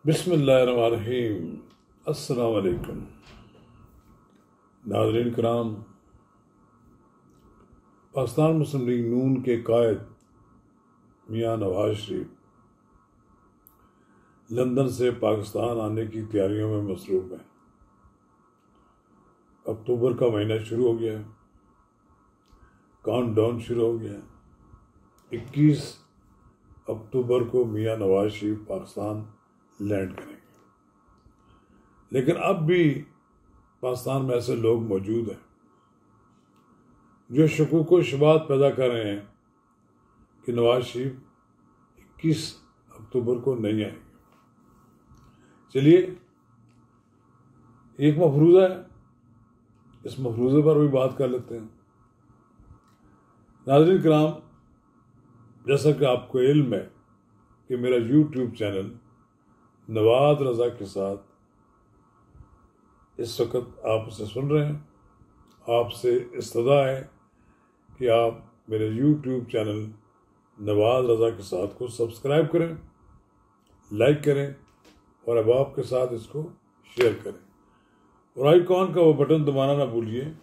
बिस्मिल्लाहिर्रहमानिर्रहीम। अस्सलाम वालेकुम नाज़रीन कराम। पाकिस्तान मुस्लिम लीग नून के कायद मियां नवाज शरीफ लंदन से पाकिस्तान आने की तैयारियों में मसरूफ़ हैं। अक्टूबर का महीना शुरू हो गया, काउंटडाउन शुरू हो गया। 21 अक्टूबर को मियां नवाज शरीफ पाकिस्तान लैंड करेंगे। लेकिन अब भी पाकिस्तान में ऐसे लोग मौजूद हैं जो शकूक व शुबात पैदा कर रहे हैं कि नवाज शरीफ 21 अक्टूबर को नहीं आएंगे। चलिए, एक मफरूज़ा है, इस मफरूज़े पर भी बात कर लेते हैं। नाज़रीन कराम, जैसा कि आपको इल्म है कि मेरा यूट्यूब चैनल नवाज रज़ा के साथ इस वक्त आप उसे सुन रहे हैं। आपसे इस्तदा है कि आप मेरे यूट्यूब चैनल नवाज रज़ा के साथ को सब्सक्राइब करें, लाइक करें और अहबाब के साथ इसको शेयर करें। और आइकॉन का वो बटन दबाना ना भूलिए,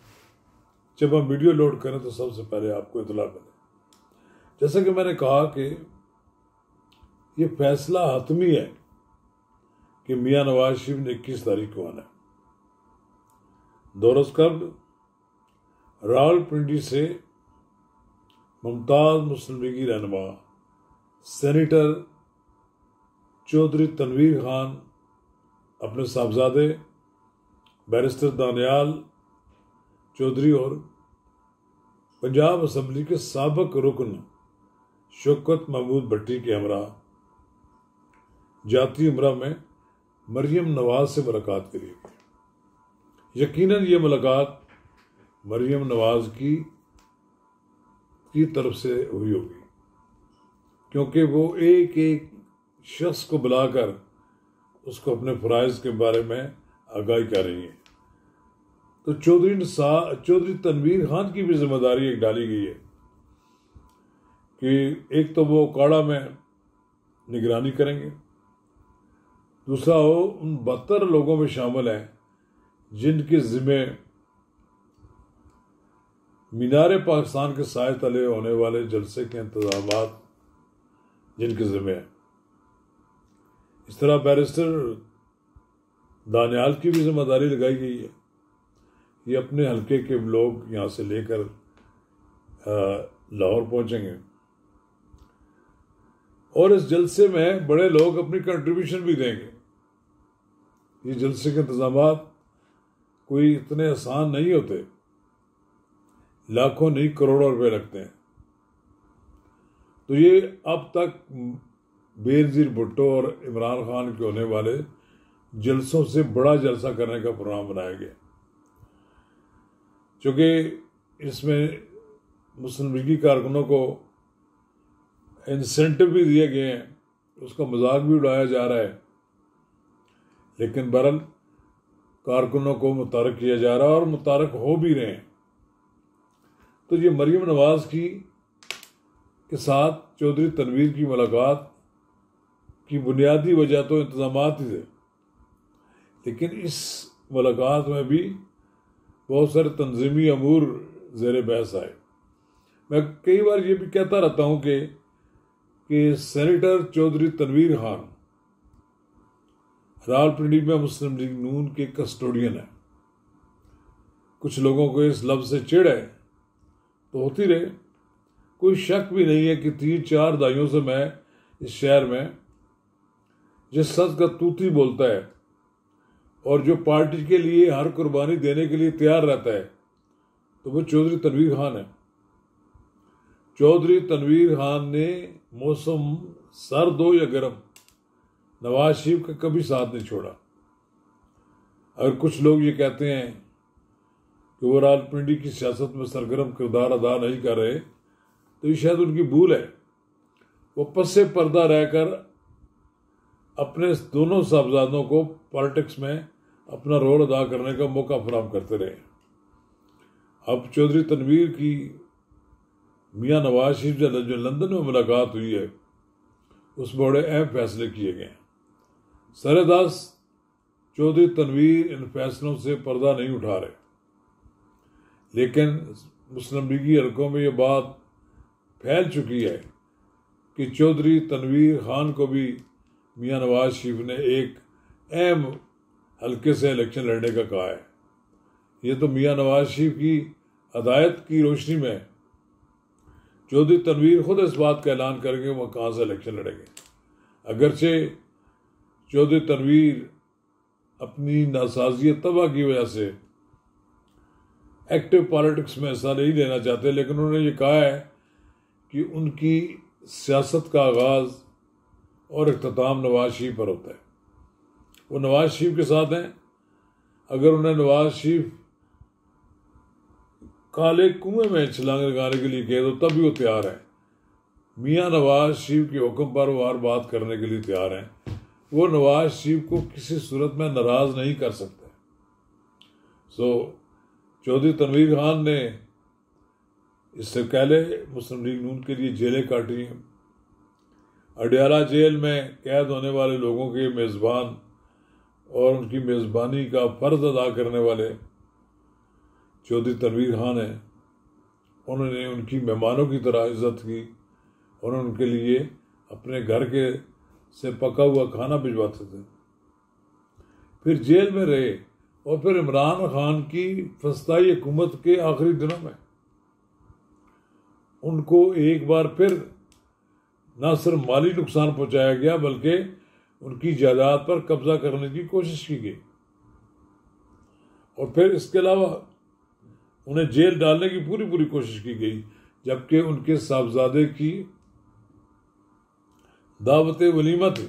जब हम वीडियो लोड करें तो सबसे पहले आपको इतला मिले। जैसा कि मैंने कहा कि ये फैसला हतमी है कि मियां नवाज शरीफ ने 21 तारीख को आना है। दौरस्कर्द रावलपिंडी से मुमताज़ मुस्लिम लीगी रहनुमा सेनेटर चौधरी तनवीर खान अपने साहबजादे बैरिस्टर दानियाल चौधरी और पंजाब असम्बली के साबिक रुकन शौकत महमूद भट्टी के हमरा जाती उमरा में मरियम नवाज से मुलाकात करी। यकीनन ये मुलाकात मरियम नवाज की तरफ से हुई होगी, क्योंकि वो एक एक शख्स को बुलाकर उसको अपने फ़राइज़ के बारे में आगाही कर रही है। तो चौधरी तनवीर खान की भी जिम्मेदारी एक डाली गई है कि एक तो वो काड़ा में निगरानी करेंगे, दूसरा वो उन 72 लोगों में शामिल हैं जिनके ज़िम्मे मीनार पाकिस्तान के साए तले होने वाले जलसे के इंतजामात जिनके ज़िम्मे हैं। इस तरह बैरिस्टर दानियाल की भी जिम्मेदारी लगाई गई है। ये अपने हल्के के लोग यहाँ से लेकर लाहौर पहुँचेंगे और इस जलसे में बड़े लोग अपनी कंट्रीब्यूशन भी देंगे। ये जलसे के इंतजामात कोई इतने आसान नहीं होते, लाखों नहीं करोड़ों रुपए लगते हैं। तो ये अब तक बेनज़ीर भुट्टो और इमरान खान के होने वाले जलसों से बड़ा जलसा करने का प्रोग्राम बनाया गया, क्योंकि इसमें मुस्लिम लीगी कारकुनों को इंसेंटिव भी दिए गए हैं, उसका मजाक भी उड़ाया जा रहा है। लेकिन बहरहाल कारकुनों को मुतारक किया जा रहा है और मुतारक हो भी रहे हैं। तो ये मरियम नवाज के साथ चौधरी तनवीर की मुलाकात की बुनियादी वजह तो इंतजामात ही थे, लेकिन इस मुलाकात में भी बहुत सारे तंजीमी अमूर ज़ेर बहस आए। मैं कई बार ये भी कहता रहता हूँ कि सेनेटर चौधरी तनवीर खान रावलपिंडी में मुस्लिम लीग नून के कस्टोडियन है। कुछ लोगों को इस लफ्ज़ से चिढ़ है तो होती रहे, कोई शक भी नहीं है कि 3-4 दहाइयों से मैं इस शहर में जिस शख्स का तूती बोलता है और जो पार्टी के लिए हर कुर्बानी देने के लिए तैयार रहता है, तो वो चौधरी तनवीर खान है। चौधरी तनवीर खान ने मौसम सर्द हो या गर्म नवाज शरीफ का कभी साथ नहीं छोड़ा। अगर कुछ लोग ये कहते हैं कि वो रावलपिंडी की सियासत में सरगर्म किरदार अदा नहीं कर रहे, तो ये शायद उनकी भूल है। वो पस्से पर्दा रहकर अपने दोनों साहबजादों को पॉलिटिक्स में अपना रोल अदा करने का मौका फराहम करते रहे। अब चौधरी तनवीर की मियां नवाज शरीफ जो लंदन में मुलाकात हुई है, उसमें बड़े अहम फैसले किए गए हैं। सरदास चौधरी तनवीर इन फैसलों से पर्दा नहीं उठा रहे, लेकिन मुस्लिम लीगी हलकों में ये बात फैल चुकी है कि चौधरी तनवीर खान को भी मियां नवाज शरीफ ने एक अहम हल्के से इलेक्शन लड़ने का कहा है। ये तो मियां नवाज शरीफ की हदायत की रोशनी में चौधरी तनवीर खुद इस बात का ऐलान करेंगे वह कहाँ से इलेक्शन लड़ेंगे। अगरचे चौधरी तनवीर अपनी नासाजियत तबाह की वजह से एक्टिव पॉलिटिक्स में हिस्सा नहीं लेना चाहते, लेकिन उन्होंने ये कहा है कि उनकी सियासत का आगाज़ और इख्तिताम नवाज शरीफ पर होता है। वो नवाज शरीफ के साथ हैं। अगर उन्हें नवाज शरीफ काले कुएं में छलांग लगाने के लिए कहे तो तब भी वो तैयार है। मियां नवाज शरीफ के हुक्म पर वो हर बात करने के लिए तैयार हैं। वो नवाज शरीफ को किसी सूरत में नाराज़ नहीं कर सकते। चौधरी तनवीर खान ने इससे पहले मुस्लिम लीग नून के लिए जेलें काटी हैं। अडयाला जेल में कैद होने वाले लोगों के मेज़बान और उनकी मेज़बानी का फ़र्ज अदा करने वाले चौधरी तनवीर खान हैं। उन्होंने उनकी मेहमानों की तरह इज़्ज़त की और उनके लिए अपने घर के से पका हुआ खाना भिजवाते थे। फिर जेल में रहे और फिर इमरान खान की फस्ताई हुकूमत के आखिरी दिनों में उनको एक बार फिर न सिर्फ माली नुकसान पहुंचाया गया बल्कि उनकी जायदाद पर कब्जा करने की कोशिश की गई और फिर इसके अलावा उन्हें जेल डालने की पूरी कोशिश की गई, जबकि उनके साहबजादे की दावत वलीमा थी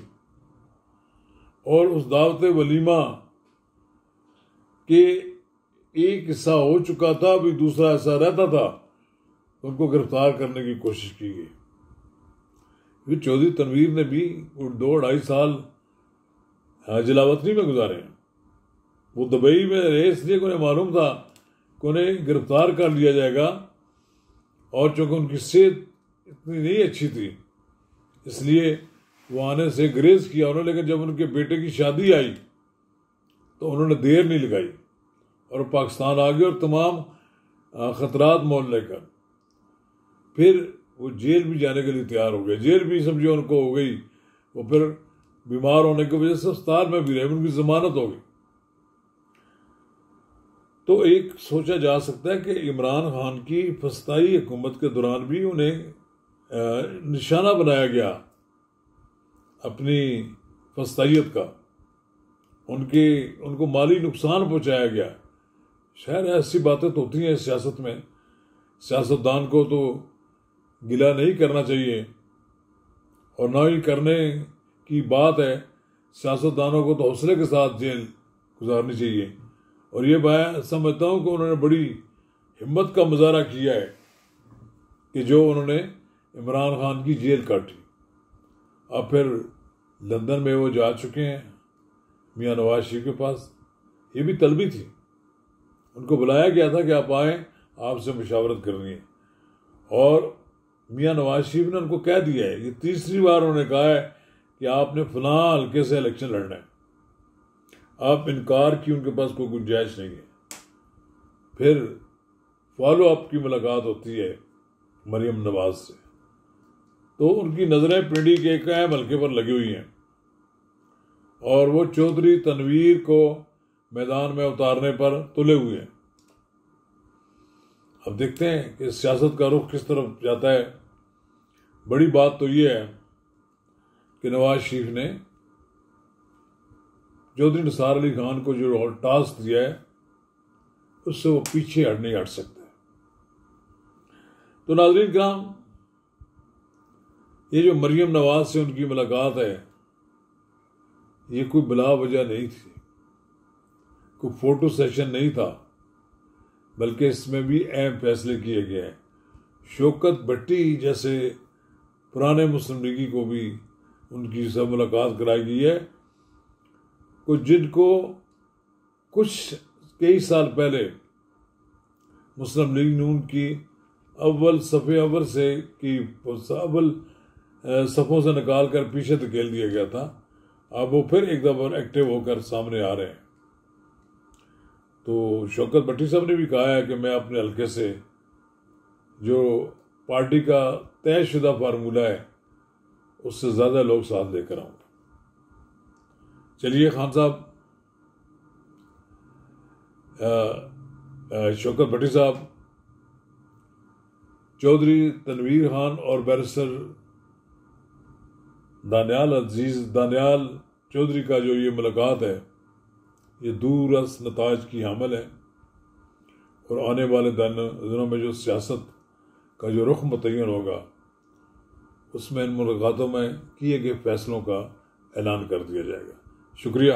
और उस दावत वलीमा के एक हिस्सा हो चुका था, अभी दूसरा हिस्सा रहता था। उनको गिरफ्तार करने की कोशिश की गई। फिर चौधरी तनवीर ने भी 2-2.5 साल जलावतनी में गुजारे हैं। वो दुबई में रहे इसलिए उन्हें मालूम था कि उन्हें गिरफ्तार कर लिया जाएगा और चूँकि उनकी सेहत इतनी नहीं अच्छी थी इसलिए वो आने से ग्रेज किया उन्होंने। लेकिन जब उनके बेटे की शादी आई तो उन्होंने देर नहीं लगाई और पाकिस्तान आ गए और तमाम ख़तरात मोल लेकर फिर वो जेल भी जाने के लिए तैयार हो गए। जेल भी समझो उनको हो गई, वो फिर बीमार होने की वजह से अस्पताल में भी रहे, उनकी जमानत हो गई। तो एक सोचा जा सकता है कि इमरान खान की फस्ताई हुकूमत के दौरान भी उन्हें निशाना बनाया गया अपनी फस्तायत का, उनको माली नुकसान पहुंचाया गया। शायद ऐसी बातें तो होती हैं सियासत में। सियासतदान को तो गिला नहीं करना चाहिए और ना ही करने की बात है। सियासतदानों को तो हौसले के साथ जेल गुजारनी चाहिए और ये मैं समझता हूँ कि उन्होंने बड़ी हिम्मत का मुजाहरा किया है कि जो उन्होंने इमरान खान की जेल काटी। अब फिर लंदन में वो जा चुके हैं मियां नवाज शरीफ के पास। ये भी तलबी थी, उनको बुलाया गया था कि आप आएँ, आपसे मुशावरत करनी है। और मियां नवाज शरीफ ने उनको कह दिया है, ये तीसरी बार उन्होंने कहा है कि आपने फलां हल्के से इलेक्शन लड़ना है। आप इनकार की उनके पास कोई गुंजाइश नहीं है। फिर फॉलो अप की मुलाकात होती है मरियम नवाज से, तो उनकी नज़रें पिंडी के एक अहम हल्के पर लगी हुई हैं और वो चौधरी तनवीर को मैदान में उतारने पर तुले हुए हैं। अब देखते हैं कि सियासत का रुख किस तरफ जाता है। बड़ी बात तो ये है कि नवाज शरीफ ने चौधरी निसार अली खान को जो टास्क दिया है उससे वो पीछे नहीं हट सकते। तो नाज़रीन किराम, ये जो मरियम नवाज से उनकी मुलाकात है ये कोई बिला वजह नहीं थी, कोई फोटो सेशन नहीं था, बल्कि इसमें भी अहम फैसले किए गए हैं। शौकत भट्टी जैसे पुराने मुस्लिम लीगी को भी उनकी सब मुलाकात कराई गई है, कुछ जिनको कई साल पहले मुस्लिम लीग नून की अव्वल सफ़ों से निकाल कर पीछे धकेल दिया गया था। अब वो फिर एक दफा एक्टिव होकर सामने आ रहे हैं। तो शौकत भट्टी साहब ने भी कहा है कि मैं अपने हल्के से जो पार्टी का तयशुदा फार्मूला है उससे ज़्यादा लोग साथ लेकर आऊँगा। चलिए खान साहब, शौकत भट्टी साहब, चौधरी तनवीर खान और बैरिस्टर दानियाल चौधरी का जो ये मुलाकात है ये दूरस नताज की हामिल है और आने वाले दिनों में जो सियासत का जो रुख मुतय्यन होगा उसमें इन मुलाकातों में किए गए फैसलों का ऐलान कर दिया जाएगा। शुक्रिया।